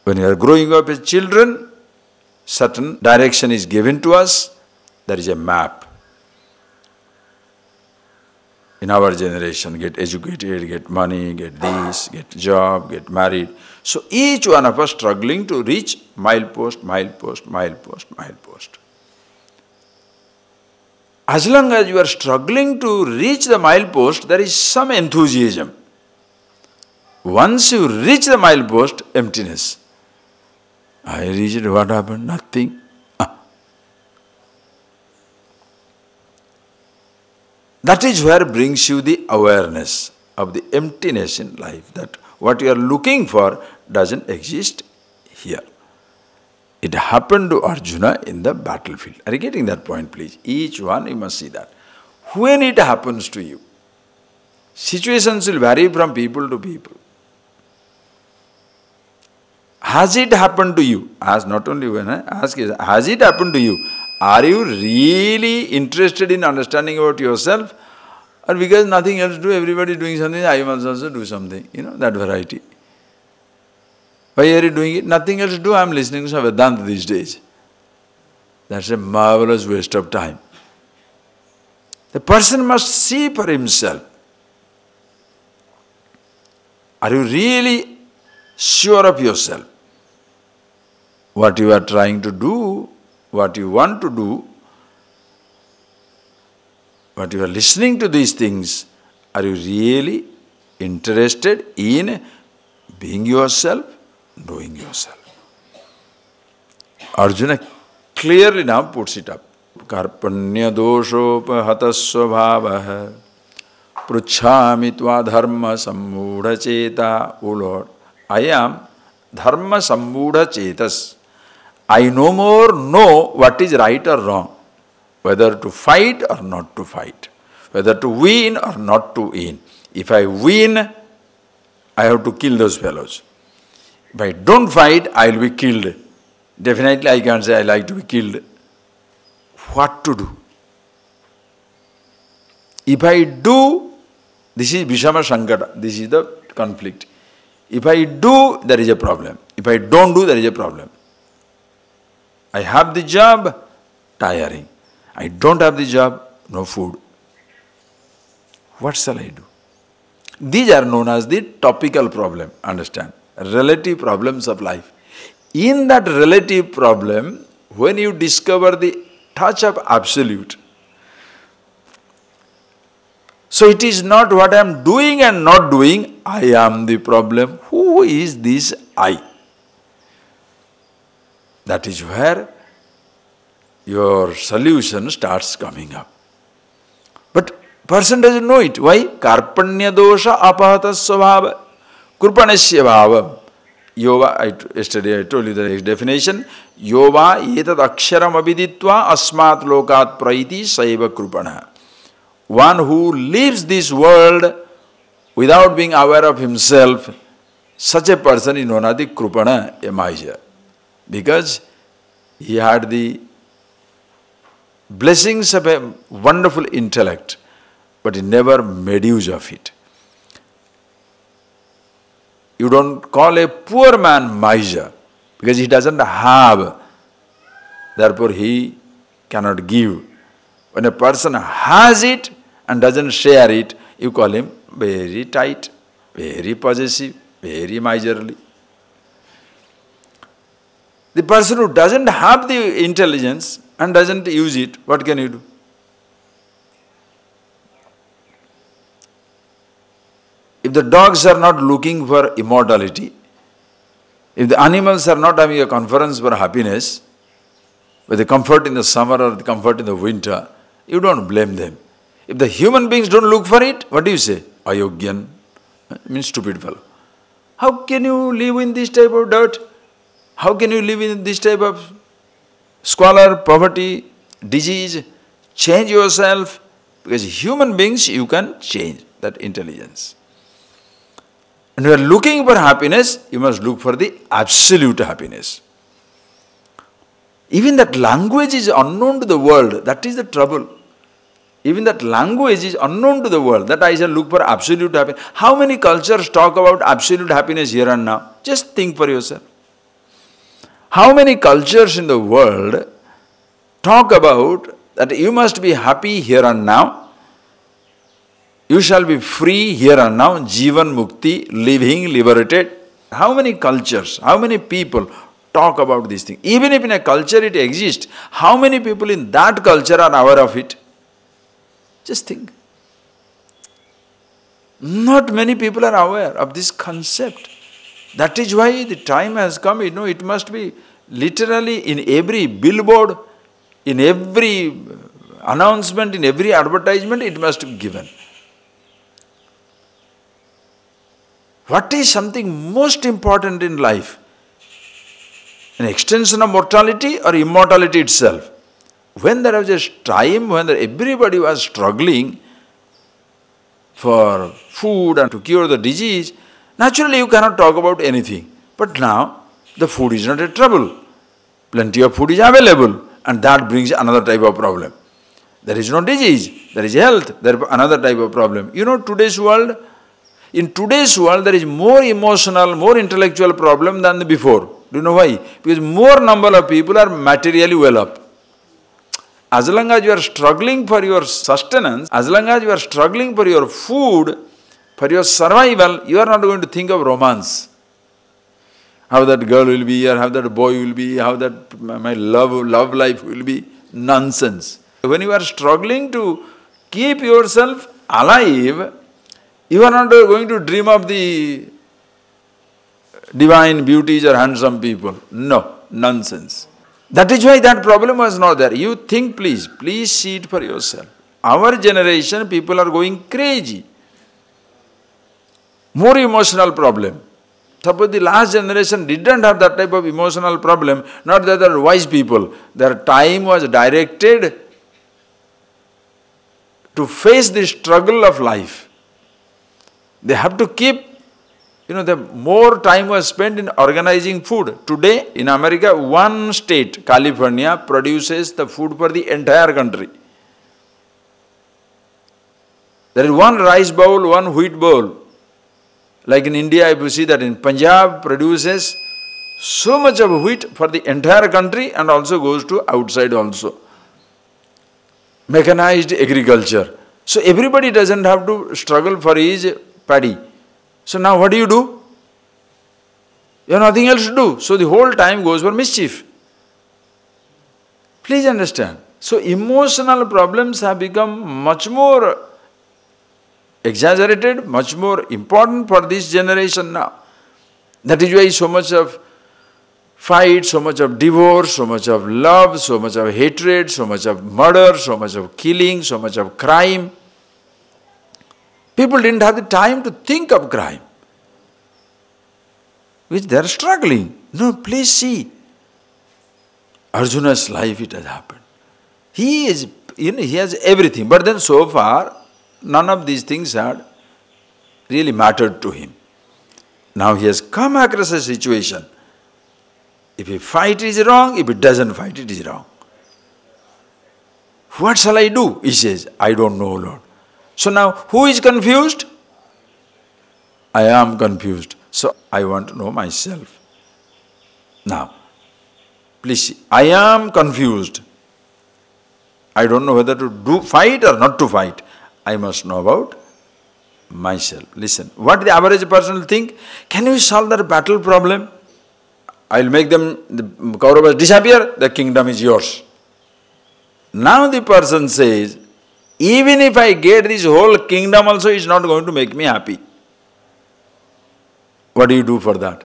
When we are growing up as children, certain direction is given to us. There is a map. In our generation, get educated, get money, get this, get job, get married. So each one of us struggling to reach milepost, milepost, milepost, milepost. As long as you are struggling to reach the milepost, there is some enthusiasm. Once you reach the milepost, emptiness. I reached, what happened? Nothing. That is where brings you the awareness of the emptiness in life, that what you are looking for doesn't exist here. It happened to Arjuna in the battlefield. Are you getting that point, please? Each one, you must see that. When it happens to you, situations will vary from people to people. Has it happened to you? Ask not only when I ask is, has it happened to you? Are you really interested in understanding about yourself? Or because nothing else to do, everybody doing something, I must also do something. You know, that variety. Why are you doing it? Nothing else to do, I am listening to some Vedanta these days. That's a marvelous waste of time. The person must see for himself. Are you really sure of yourself? What you are trying to do, what you want to do, what you are listening to these things, are you really interested in being yourself, knowing yourself? Arjuna clearly now puts it up. Karpanya doshopahata svabhavaha pruchhami tva dharma sammudha cheta. O Lord, I am dharma sammudha chetas. I no more know what is right or wrong, whether to fight or not to fight, whether to win or not to win. If I win, I have to kill those fellows. If I don't fight, I will be killed. Definitely I can't say I like to be killed. What to do? If I do, this is Vishama Sankata, this is the conflict. If I do, there is a problem. If I don't do, there is a problem. I have the job, tiring. I don't have the job, no food. What shall I do? These are known as the topical problem, understand? Relative problems of life. In that relative problem, when you discover the touch of absolute, so it is not what I am doing and not doing, I am the problem. Who is this I? That is where your solution starts coming up. But person doesn't know it. Why? Karpanya dosha apahata svabhava krupanasya bhava. Yova, yesterday I told you the definition. Yova etad aksharam abhiditva asmat lokat praiti saiva krupana. One who leaves this world without being aware of himself, such a person is known as the krupana, a miser. Because he had the blessings of a wonderful intellect, but he never made use of it. You don't call a poor man miser, because he doesn't have, therefore he cannot give. When a person has it and doesn't share it, you call him very tight, very possessive, very miserly. The person who doesn't have the intelligence and doesn't use it, what can you do? If the dogs are not looking for immortality, if the animals are not having a conference for happiness, with the comfort in the summer or the comfort in the winter, you don't blame them. If the human beings don't look for it, what do you say? Ayogyan, means stupid fellow. How can you live in this type of dirt? How can you live in this type of squalor, poverty, disease? Change yourself. Because human beings, you can change that intelligence. And when you are looking for happiness, you must look for the absolute happiness. Even that language is unknown to the world. That is the trouble. Even that language is unknown to the world. That I shall look for absolute happiness. How many cultures talk about absolute happiness here and now? Just think for yourself. How many cultures in the world talk about that you must be happy here and now, you shall be free here and now, Jivan Mukti, living, liberated. How many cultures, how many people talk about these things? Even if in a culture it exists, how many people in that culture are aware of it? Just think. Not many people are aware of this concept. That is why the time has come, it must be literally in every billboard, in every announcement, in every advertisement, it must be given. What is something most important in life? An extension of mortality or immortality itself? When there was a time when everybody was struggling for food and to cure the disease, naturally you cannot talk about anything. But now, the food is not a trouble. Plenty of food is available, and that brings another type of problem. There is no disease, there is health, there is another type of problem. Today's world, in today's world there is more emotional, more intellectual problem than before. Do you know why? Because more number of people are materially well up. As long as you are struggling for your sustenance, as long as you are struggling for your food, for your survival, you are not going to think of romance. How that girl will be, or how that boy will be, how that my love life will be. Nonsense. When you are struggling to keep yourself alive, you are not going to dream of the divine beauties or handsome people. No, nonsense. That is why that problem was not there. You think, please see it for yourself. Our generation, people are going crazy. More emotional problem. Suppose the last generation didn't have that type of emotional problem, not that they are wise people. Their time was directed to face the struggle of life. They have to keep, the more time was spent in organizing food. Today, in America, one state, California, produces the food for the entire country. There is one rice bowl, one wheat bowl. Like in India, if you see that in Punjab produces so much of wheat for the entire country and also goes to outside also. Mechanized agriculture. So everybody doesn't have to struggle for his paddy. So now what do? You have nothing else to do. So the whole time goes for mischief. Please understand. So emotional problems have become much more exaggerated, much more important for this generation now. That is why so much of fight, so much of divorce, so much of love, so much of hatred, so much of murder, so much of killing, so much of crime. People didn't have the time to think of crime, which they are struggling. No, please see. Arjuna's life, it has happened. He has everything, but then so far, none of these things had really mattered to him. Now he has come across a situation. If he fight, it is wrong. If he doesn't fight, it is wrong. What shall I do? He says, I don't know, Lord. So now, who is confused? I am confused. So I want to know myself. Now, please see, I am confused. I don't know whether to fight or not to fight. I must know about myself. Listen, what the average person will think, can you solve that battle problem? I will make them, the Kauravas disappear, the kingdom is yours. Now the person says, even if I get this whole kingdom also, it's not going to make me happy. What do you do for that?